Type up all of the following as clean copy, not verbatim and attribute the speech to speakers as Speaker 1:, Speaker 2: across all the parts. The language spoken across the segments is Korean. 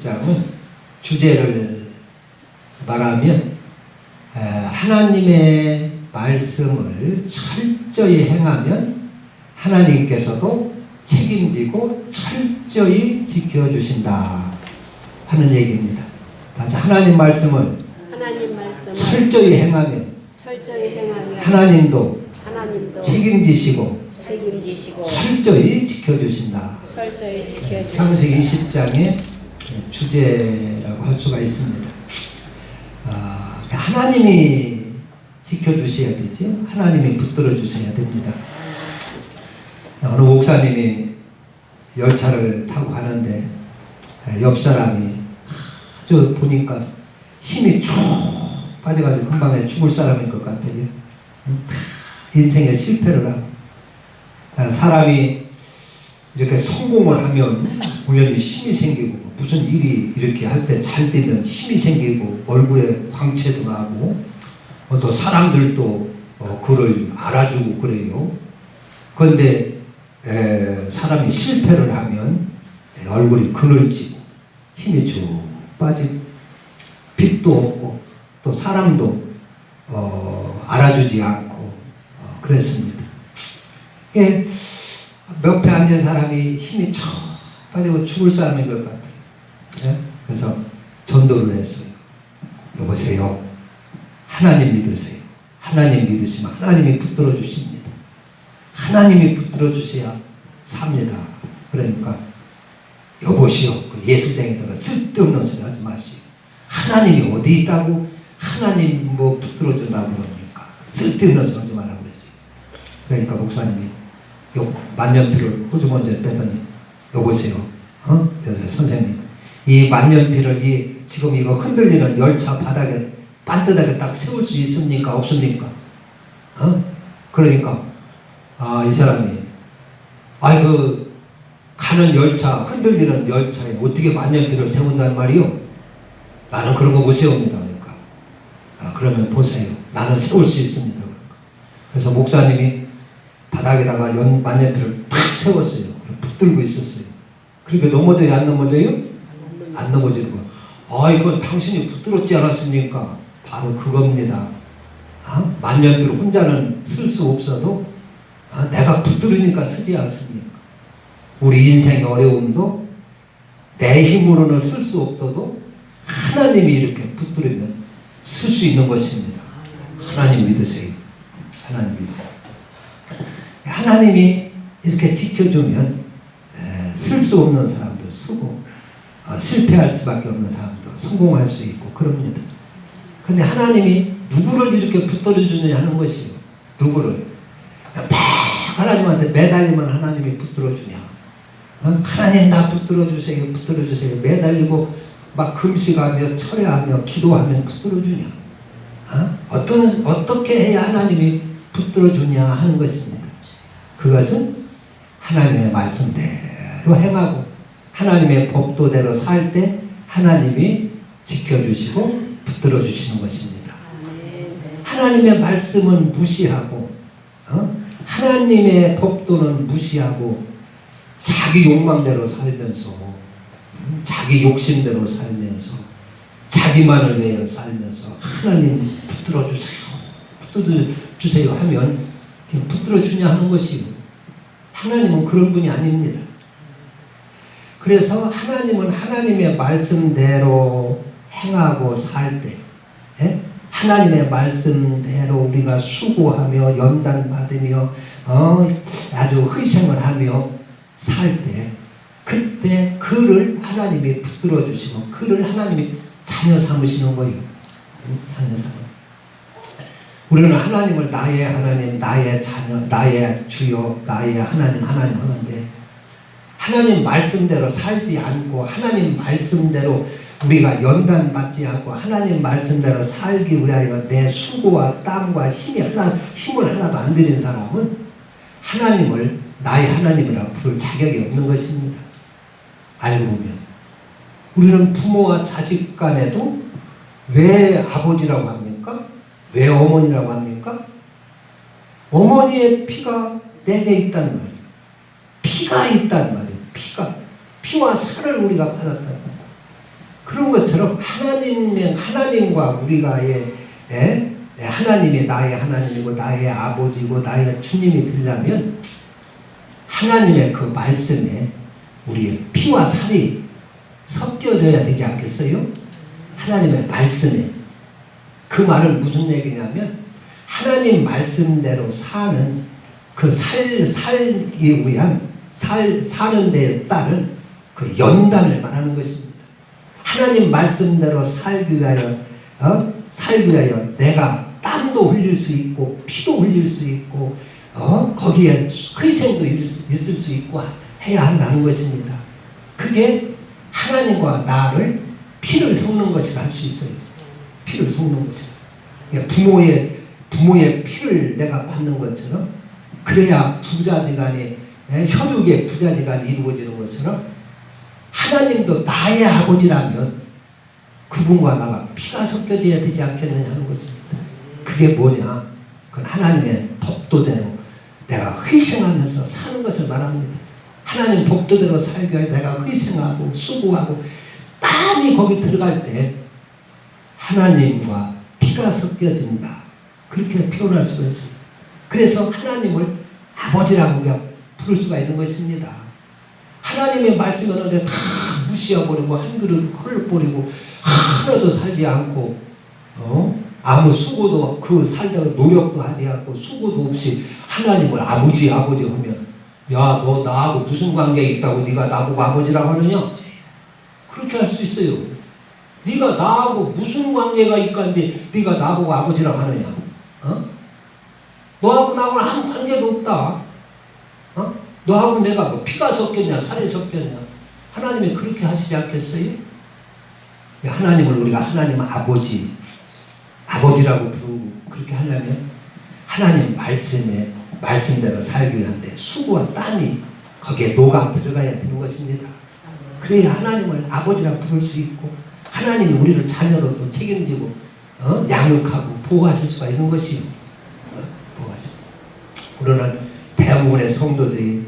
Speaker 1: 20장은 주제를 말하면 하나님의 말씀을 철저히 행하면 하나님께서도 책임지고 철저히 지켜주신다 하는 얘기입니다. 다시 하나님 말씀을 철저히 행하면 하나님도 책임지시고 철저히 지켜주신다. 창세기 20장의 주제라고 할 수가 있습니다. 하나님이 지켜주셔야 되죠. 하나님이 붙들어 주셔야 됩니다. 어느 목사님이 열차를 타고 가는데 옆 사람이 아주 보니까 힘이 쭉 빠져가지고 금방에 죽을 사람인 것 같아요. 인생에 실패를 하고 사람이 이렇게 성공을 하면 우연히 힘이 생기고 무슨 일이 이렇게 할 때 잘 되면 힘이 생기고 얼굴에 광채도 나고 또 사람들도 그를 알아주고 그래요. 그런데 사람이 실패를 하면 얼굴이 그늘지고 힘이 쭉 빠지고 빛도 없고 또 사람도 알아주지 않고 그랬습니다. 옆에 앉은 사람이 힘이 쭉 빠지고 죽을 사람인 것 같아요. 그래서 전도를 했어요. 여보세요. 하나님 믿으세요. 하나님 믿으시면 하나님이 붙들어 주십니다. 하나님이 붙들어 주셔야 삽니다. 그러니까 여보시오. 그 예술쟁이들은 쓸데없는 소리 하지 마시오. 하나님이 어디 있다고 하나님 뭐 붙들어 준다고 그럽니까? 쓸데없는 소리 하지 말라고 그랬어요. 그러니까 목사님이 만년필을 호주머니에 빼더니 여보세요. 선생님 이 만년필을 지금 이거 흔들리는 열차 바닥에 반듯하게 딱 세울 수 있습니까? 없습니까? 그러니까 이 사람이 그 가는 열차 흔들리는 열차에 어떻게 만년필을 세운단 말이요? 나는 그런 거 못 세웁니다. 그러니까 그러면 보세요. 나는 세울 수 있습니다. 그래서 목사님이 바닥에다가 만년필을 탁 세웠어요. 붙들고 있었어요. 그러니까 넘어져요? 안 넘어져요? 안 넘어지는 거. 이건 당신이 붙들었지 않았습니까? 바로 그겁니다. 만년필 혼자는 쓸 수 없어도 내가 붙들으니까 쓰지 않습니까? 우리 인생의 어려움도 내 힘으로는 쓸 수 없어도 하나님이 이렇게 붙들으면 쓸 수 있는 것입니다. 하나님 믿으세요. 하나님 믿으세요. 하나님이 이렇게 지켜주면 쓸 수 없는 사람도 쓰고 실패할 수밖에 없는 사람도 성공할 수 있고 그럽니다. 근데 하나님이 누구를 이렇게 붙들어 주느냐 하는 것이요. 누구를 하나님한테 매달리면 하나님이 붙들어 주냐. 하나님 나 붙들어 주세요. 붙들어 주세요. 매달리고 막 금식하며 철회하며 기도하면 붙들어 주냐. 어떻게 해야 하나님이 붙들어 주냐 하는 것입니다. 그것은 하나님의 말씀대로 행하고 하나님의 법도대로 살 때 하나님이 지켜주시고 붙들어 주시는 것입니다. 하나님의 말씀은 무시하고 하나님의 법도는 무시하고 자기 욕망대로 살면서 자기 욕심대로 살면서 자기만을 위하여 살면서 하나님 붙들어 주세요. 붙들어 주세요 하면 붙들어 주냐 하는 것이요. 하나님은 그런 분이 아닙니다. 그래서 하나님은 하나님의 말씀대로 행하고 살 때 하나님의 말씀대로 우리가 수고하며 연단받으며 아주 희생을 하며 살 때 그때 그를 하나님이 붙들어 주시고 그를 하나님이 자녀 삼으시는 거예요. 자녀 삼아. 우리는 하나님을 나의 하나님, 나의 자녀, 나의 주여, 나의 하나님 하는데 하나님 말씀대로 살지 않고 하나님 말씀대로 우리가 연단받지 않고 하나님 말씀대로 살기 위하여 내 수고와 땀과 힘을 하나도 안 들인 사람은 하나님을 나의 하나님이라 부를 자격이 없는 것입니다. 알고 보면 우리는 부모와 자식 간에도 왜 아버지라고 합니까? 왜 어머니라고 합니까? 어머니의 피가 내게 있단 말이에요. 피가 있단 말이에요. 피와 살을 우리가 받았단 말이에요. 것처럼 하나님과 우리가의 하나님이 나의 하나님이고 나의 아버지고 나의 주님이 되려면 하나님의 그 말씀에 우리의 피와 살이 섞여져야 되지 않겠어요? 하나님의 말씀에. 그 말은 무슨 얘기냐면 하나님 말씀대로 사는 그 살기 위한 사는 데에 따른 그 연단을 말하는 것입니다. 하나님 말씀대로 살기 위하여 내가 땀도 흘릴 수 있고 피도 흘릴 수 있고 거기에 희생도 있을 수 있고 해야 한다는 것입니다. 그게 하나님과 나를 피를 섞는 것이라 할 수 있어요. 피를 섞는 것이라. 부모의 피를 내가 받는 것처럼 그래야 부자지간이 혈육의 부자지간이 이루어지는 것처럼 하나님도 나의 아버지라면 그분과 나가 피가 섞여져야 되지 않겠느냐 하는 것입니다. 그게 뭐냐? 그건 하나님의 법도대로 내가 희생하면서 사는 것을 말합니다. 하나님 법도대로 살기 위해 내가 희생하고 수고하고 땀이 거기 들어갈 때 하나님과 피가 섞여진다. 그렇게 표현할 수가 있습니다. 그래서 하나님을 아버지라고 부를 수가 있는 것입니다. 하나님의 말씀이 어느데 다 무시해버리고 한 그릇 흘려버리고 하나도 살지 않고 아무 수고도 그 살자고 노력도 하지 않고 수고도 없이 하나님을 아버지 하면 야, 너 나하고 무슨 관계에 있다고 네가 나보고 아버지라고 하느냐? 그렇게 할 수 있어요. 네가 나하고 무슨 관계가 있건데 네가 나보고 아버지라고 하느냐? 너하고 나하고는 아무 관계도 없다. 너하고 내가 뭐 피가 섞였냐 살이 섞였냐? 하나님이 그렇게 하시지 않겠어요? 하나님을 우리가 하나님 아버지라고 부르고 그렇게 하려면 하나님 말씀대로 살기 위한데 수고와 땀이 거기에 녹아 들어가야 되는 것입니다. 그래야 하나님을 아버지라 부를 수 있고 하나님이 우리를 자녀로도 책임지고 양육하고 보호하실 수가 있는 것이요. 우리는 대부분의 성도들이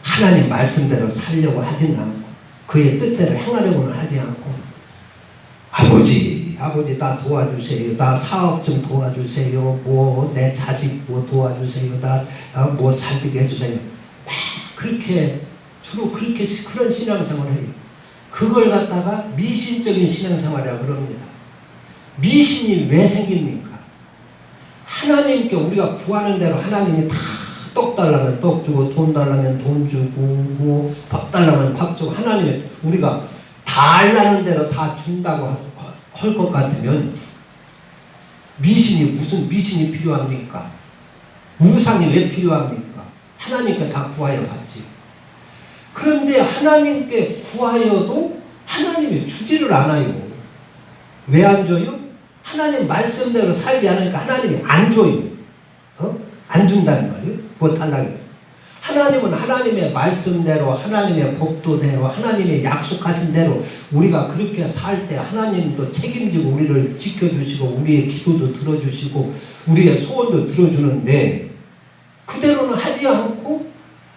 Speaker 1: 하나님 말씀대로 살려고 하지는 않고 그의 뜻대로 행하려고는 하지 않고 아버지 나 도와주세요. 나 사업 좀 도와주세요. 뭐 내 자식 뭐 도와주세요. 나 뭐 살게 해주세요. 그렇게 주로 그런 신앙생활을 해요. 그걸 갖다가 미신적인 신앙생활이라고 그럽니다. 미신이 왜 생깁니까? 하나님께 우리가 구하는 대로 하나님이 다 떡 달라면 떡 주고 돈 달라면 돈 주고 뭐 밥 달라면 밥 주고 하나님이 우리가 달라는 대로 다 준다고 할 것 같으면 무슨 미신이 필요합니까? 우상이 왜 필요합니까? 하나님께 다 구하여 받지. 그런데 하나님께 구하여도 하나님이 주지를 않아요. 왜 안 줘요? 하나님 말씀대로 살지 않으니까 하나님이 안 줘요. 안 준다는 말이에요. 뭐 달라고. 하나님은 하나님의 말씀대로 하나님의 법도대로 하나님의 약속하신 대로 우리가 그렇게 살 때 하나님도 책임지고 우리를 지켜주시고 우리의 기도도 들어주시고 우리의 소원도 들어주는데 그대로는 하지 않고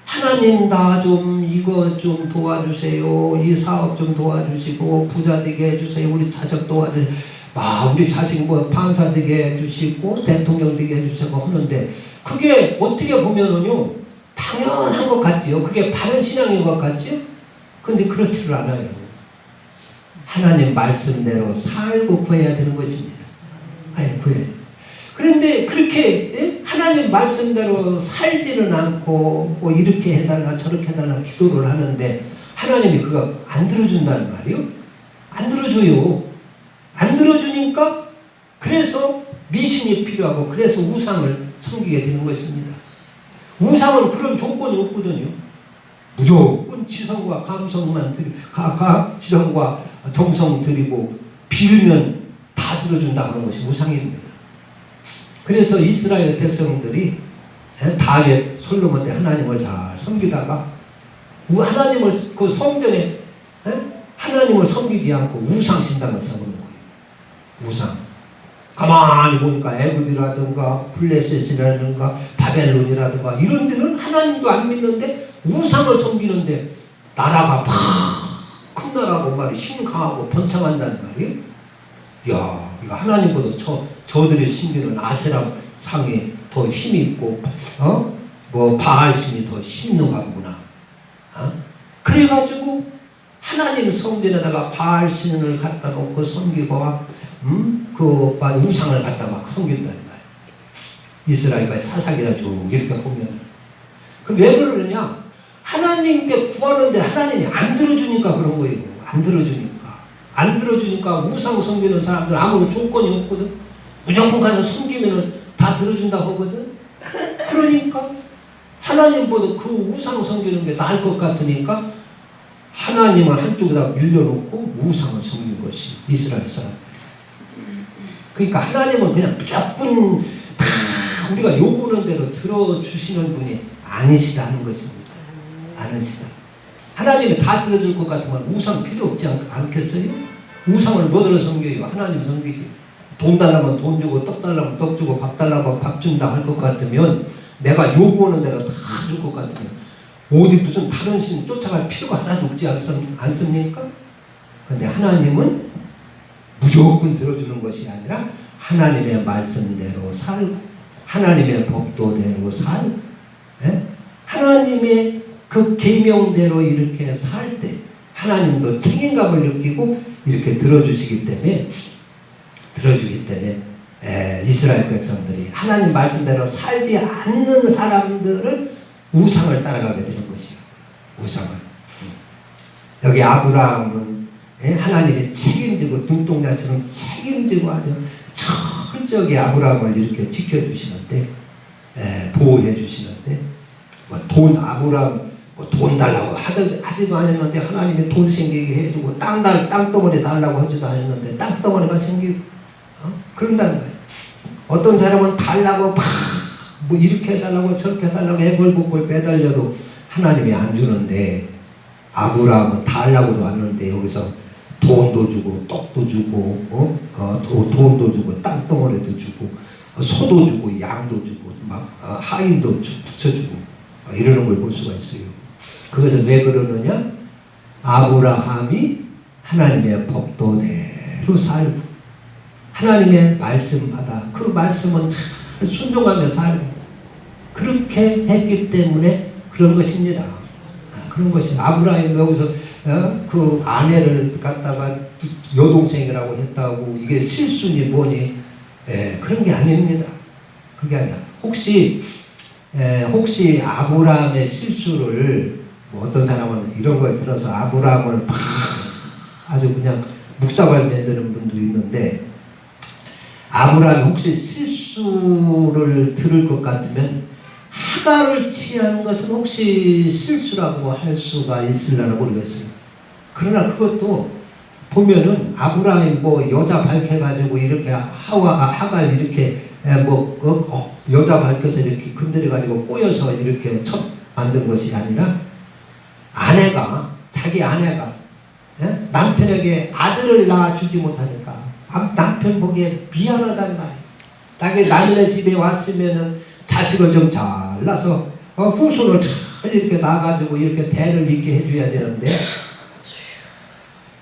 Speaker 1: 하나님 나 좀 이거 좀 도와주세요. 이 사업 좀 도와주시고 부자 되게 해주세요. 우리 자식 도와주세요. 우리 자식 뭐 판사 되게 해주시고 대통령 되게 해주시고 하는데 그게 어떻게 보면은요 당연한 것 같지요. 그게 바른 신앙인 것 같지요. 그런데 그렇지를 않아요. 하나님 말씀대로 살고 구해야 되는 것입니다. 구해야. 그런데 그렇게 하나님 말씀대로 살지는 않고 뭐 이렇게 해달라 저렇게 해달라 기도를 하는데 하나님이 그거 안 들어준다는 말이요. 안 들어줘요. 안 들어주니까 그래서 미신이 필요하고 그래서 우상을 섬기게 되는 것입니다. 우상은 그런 조건이 없거든요. 무조건 지성과 감성만 지성과 정성 드리고 빌면 다 들어준다 하는 것이 우상입니다. 그래서 이스라엘 백성들이 다윗 솔로몬 때 하나님을 잘 섬기다가 하나님을 그 성전에 하나님을 섬기지 않고 우상 신당을 세우는 거예요. 우상. 가만히 보니까 애굽이라든가 블레셋이라든가 바벨론이라든가 이런 데는 하나님도 안 믿는데 우상을 섬기는데 나라가 막 큰 탐나라고 말이 힘 강하고 번창한다는 말이에요. 야, 이거 하나님보다 저들의 신기는 아세라 상이 더 힘이 있고, 뭐 바알 신이 더 힘있는가 보구나. 그래가지고 하나님 성전에다가 바알 신을 갖다 놓고 섬기고, 그 우상을 갖다 막 섬긴다는 말이에요. 이스라엘과의 사사기나 쭉 이렇게 보면. 그 왜 그러느냐? 하나님께 구하는데 하나님이 안 들어주니까 그런 거예요. 안 들어주니까. 안 들어주니까 우상 섬기는 사람들 아무런 조건이 없거든. 무조건 가서 섬기면은 다 들어준다고 하거든. 그러니까 하나님보다 그 우상 섬기는 게 나을 것 같으니까 하나님을 한쪽에다 밀려놓고 우상을 섬긴 것이 이스라엘 사람들. 그러니까 하나님은 그냥 무조건 다 우리가 요구하는 대로 들어주시는 분이 아니시다는 것입니다. 아니시다. 하나님이 다 들어줄 것 같으면 우상 필요 없지 않겠어요? 우상을 뭐들어 섬겨요? 하나님 섬기지. 돈 달라면 돈 주고 떡 달라면 떡 주고 밥 달라면 밥 준다 할 것 같으면 내가 요구하는 대로 다 줄 것 같으면 어디 무슨 다른 신 쫓아갈 필요가 하나도 없지 않습니까? 근데 하나님은 무조건 들어주는 것이 아니라 하나님의 말씀대로 살고 하나님의 법도대로 살고 하나님의 그 계명대로 이렇게 살 때 하나님도 책임감을 느끼고 이렇게 들어주기 때문에 이스라엘 백성들이 하나님 말씀대로 살지 않는 사람들은 우상을 따라가게 되는 것이요. 우상을. 여기 아브라함은 하나님이 책임지고 눈동자처럼 책임지고 아주 철저하게 아브라함을 이렇게 지켜주시는데 보호해 주시는데 아브라함 돈 달라고 하지도 않았는데 하나님이 돈 생기게 해주고 땅덩어리 달라고 하지도 않았는데 땅덩어리가 생기고 그런다는 거예요. 어떤 사람은 달라고 뭐 이렇게 해달라고 저렇게 해달라고 애벌복벌 빼달려도 하나님이 안 주는데 아브라함은 달라고도 않는데 여기서 돈도 주고 떡도 주고 돈도 주고 땅덩어리도 주고 소도 주고 양도 주고 막 하인도 붙여주고 이러는 걸 볼 수가 있어요. 그것은 왜 그러느냐? 아브라함이 하나님의 법도대로 살고 하나님의 말씀마다 그 말씀은 잘 순종하며 살고 그렇게 했기 때문에 그런 것입니다. 그런 것이 아브라함이 여기서 그 아내를 갖다가 여동생이라고 했다고 이게 실수니 뭐니 그런 게 아닙니다. 그게 아니야. 혹시 아브라함의 실수를 뭐 어떤 사람은 이런 걸 들어서 아브라함을 아주 그냥 묵사발 만드는 분도 있는데 아브라함이 혹시 실수를 들을 것 같으면 하갈을 취하는 것은 혹시 실수라고 할 수가 있으려나 모르겠어요. 그러나 그것도 보면은 아브라함이 뭐 여자 밝혀가지고 이렇게 하갈 이렇게 여자 밝혀서 이렇게 건드려가지고 꼬여서 이렇게 만든 것이 아니라 자기 아내가 남편에게 아들을 낳아주지 못하니까 남편 보기에 미안하단 말이에요. 남의 집에 왔으면은 자식을 좀 잘라서 후손을 잘 이렇게 낳아가지고 이렇게 대를 잇게 해줘야 되는데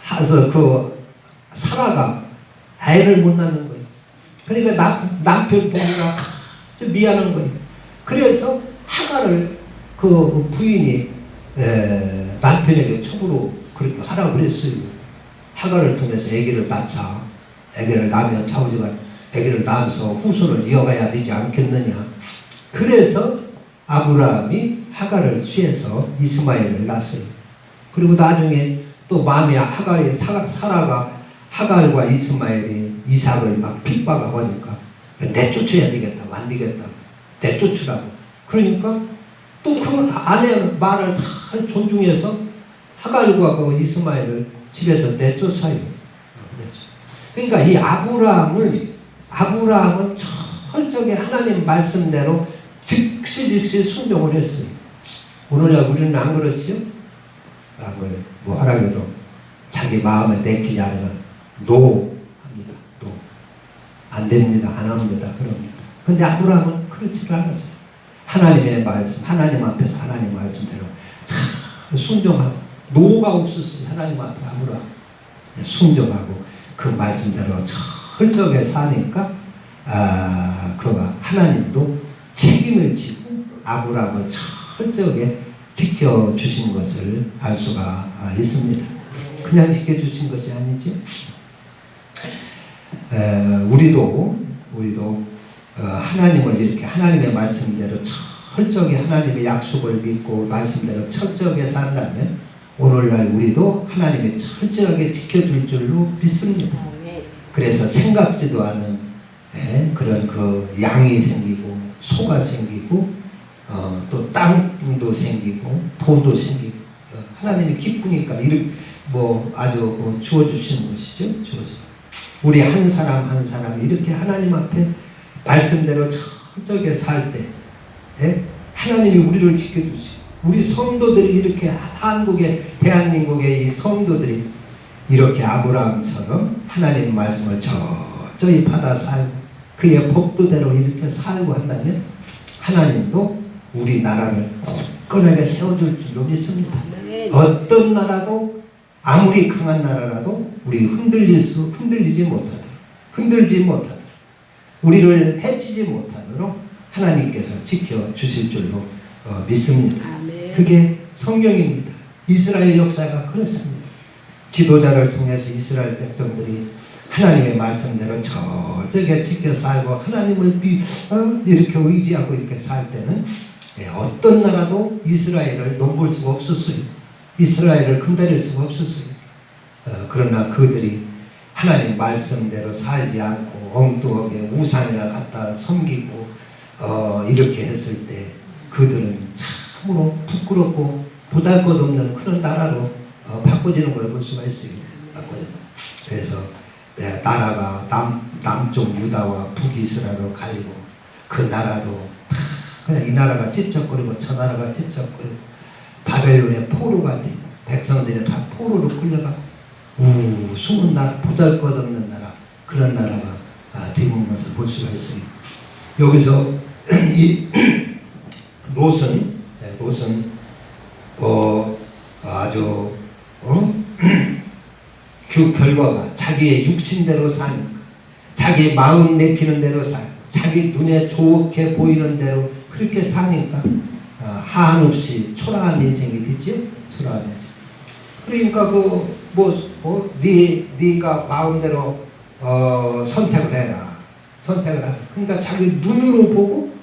Speaker 1: 해서 그 사라가 애를 못 낳는 거예요. 그러니까 남편 보기가 좀 미안한 거예요. 그래서 하갈을 그 부인이 남편에게 촉으로 그렇게 하라고 그랬어요. 하갈을 통해서 아기를 낳자. 아기를 낳으면 차우지가 아기를 낳으면서 후손을 이어가야 되지 않겠느냐. 그래서 아브라함이 하갈을 취해서 이스마엘을 낳았어요. 그리고 나중에 또 마음이 사라가 하갈과 이삭을 막 핍박하고 하니까 내쫓아야 되겠다. 안 되겠다. 내쫓으라고. 그러니까 또 그 아내 말을 다 존중해서 하갈과 그 이스마엘을 집에서 내쫓아요. 그러니까 이 아브라함은 철저하게 하나님 말씀대로 즉시 순종을 했어요. 오늘날 우리는 안 그렇지요? 뭐 하라고도 자기 마음에 내키지 않으면 합니다. 안 됩니다. 안 합니다. 그럽니다. 근데 아브라함은 그렇지 않았어요. 하나님의 말씀, 하나님 앞에서 하나님 말씀대로 잘 순종하고 노가 없었어요. 하나님 앞에 아무나 순종하고 그 말씀대로 철저하게 사니까 그가 하나님도 책임을 지고 아브라함을 철저하게 지켜주신 것을 알 수가 있습니다. 그냥 지켜주신 것이 아니지. 우리도 하나님을 이렇게 하나님의 말씀대로 철저하게 하나님의 약속을 믿고 말씀대로 철저하게 산다면 오늘날 우리도 하나님이 철저하게 지켜줄 줄로 믿습니다. 그래서 생각지도 않은 그런 그 양이 생기고 소가 생기고 또 땅도 생기고 돈도 생기고 하나님이 기쁘니까 이렇게 아주 주어주시는 것이죠. 우리 한 사람 한 사람 이렇게 하나님 앞에 말씀대로 철저하게 살 때 하나님이 우리를 지켜주시고 우리 성도들이 이렇게 한국의 대한민국의 이 성도들이 이렇게 아브라함처럼 하나님 말씀을 철저히 받아 살고 그의 법도대로 이렇게 살고 한다면 하나님도 우리나라를 굳건하게 세워줄 줄로 믿습니다. 어떤 나라도 아무리 강한 나라라도 우리 흔들리지 못하도록 우리를 해치지 못하도록 하나님께서 지켜주실 줄로 믿습니다. 그게 성경입니다. 이스라엘 역사가 그렇습니다. 지도자를 통해서 이스라엘 백성들이 하나님의 말씀대로 철저하게 지켜 살고 하나님을 이렇게 의지하고 이렇게 살 때는 어떤 나라도 이스라엘을 넘볼 수가 없었어요. 이스라엘을 건드릴 수가 없었어요. 그러나 그들이 하나님 말씀대로 살지 않고 엉뚱하게 우상이나 갖다 섬기고 이렇게 했을 때 그들은 참으로 부끄럽고 보잘것없는 그런 나라로 바꿔지는 걸 볼 수가 있어요. 그래서 나라가 남쪽 유다와 북이스라엘로 갈리고 그 나라도 그냥 이 나라가 찝쩍거리고 저 나라가 찝쩍거리고 바벨론의 포로가 되고 백성들이 다 포로로 끌려가 숨은 나라 보잘것없는 나라 그런 나라가 되는 것을 볼 수가 있습니다. 여기서 이 롯은 아주 그 결과가 자기의 육신대로 사니까 자기 마음 내키는 대로 살고 자기 눈에 좋게 보이는 대로 그렇게 사니까 한없이 초라한 인생이 되지. 초라한 인생. 그러니까 네가 마음대로 선택을 해라. 그러니까 자기 눈으로 보고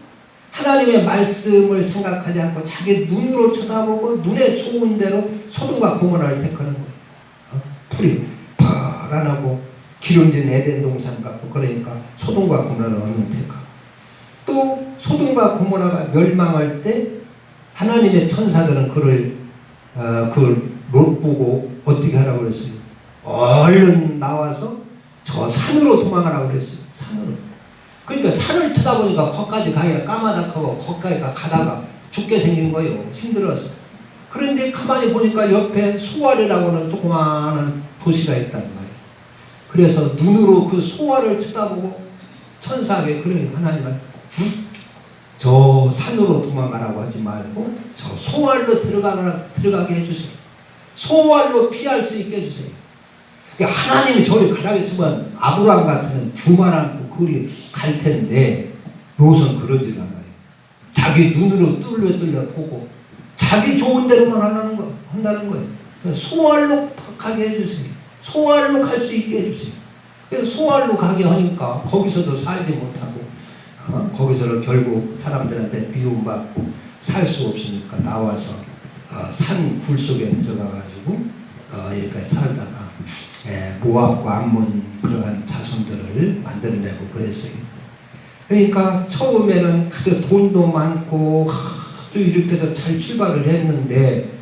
Speaker 1: 하나님의 말씀을 생각하지 않고 자기 눈으로 쳐다보고 눈에 좋은 대로 소돔과 고모라를 택하는 거예요. 풀이 파란하고 기름진 에덴 동산 같고 그러니까 소돔과 고모라를 얻는 택하고 또 소돔과 고모라가 멸망할 때 하나님의 천사들은 그를 롯 보고 어떻게 하라고 그랬어요? 얼른 나와서 저 산으로 도망가라고 그랬어요. 산으로. 그러니까 산을 쳐다보니까 거기까지 가기가 까마득하고 거기까지 가다가 죽게 생긴 거예요. 힘들어서. 그런데 가만히 보니까 옆에 소알이라고는 조그마한 도시가 있다는 거예요. 그래서 눈으로 그 소알을 쳐다보고 천사에게 그러니 하나님은 저 산으로 도망가라고 하지 말고 저 소알로 들어가게 해주세요. 소알로 피할 수 있게 해주세요. 하나님이 저리 가라고 했으면 아브라함 같은 두만한 그리 갈 텐데 롯은 그러지 않아요. 자기 눈으로 뚫려 보고 자기 좋은 대로만 한다는 거예요. 소알로 가게 해주세요. 소알로 갈 수 있게 해주세요. 그래서 소알로 가게 하니까 거기서도 살지 못하고 거기서는 결국 사람들한테 미움받고 살 수 없으니까 나와서 산 굴 속에 들어가가지고 여기까지 살다가 모압과 암몬 그러한 자손들을 만들어내고 그랬어요. 그러니까 처음에는 돈도 많고 아주 이렇게 해서 잘 출발을 했는데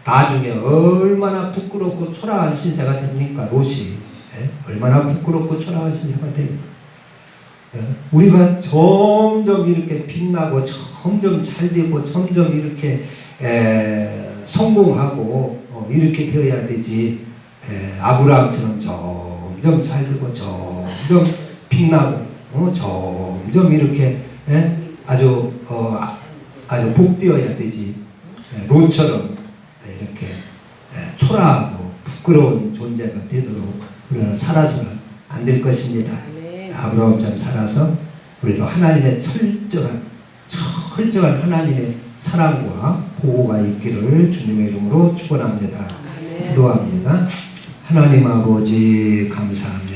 Speaker 1: 나중에 얼마나 부끄럽고 초라한 신세가 됩니까? 롯이 얼마나 부끄럽고 초라한 신세가 됩니까? 우리가 점점 이렇게 빛나고 점점 잘 되고 점점 이렇게 성공하고 이렇게 되어야 되지. 아브라함처럼 점점 잘 되고 점점 빛나고 점점 이렇게 아주 복되어야 되지. 롯처럼 이렇게 초라하고 부끄러운 존재가 되도록 우리는 살아서는 안 될 것입니다. 아브라함처럼 살아서 우리도 하나님의 철저한 하나님의 사랑과 보호가 있기를 주님의 이름으로 축원합니다. 기도합니다. 하나님 아버지 감사합니다.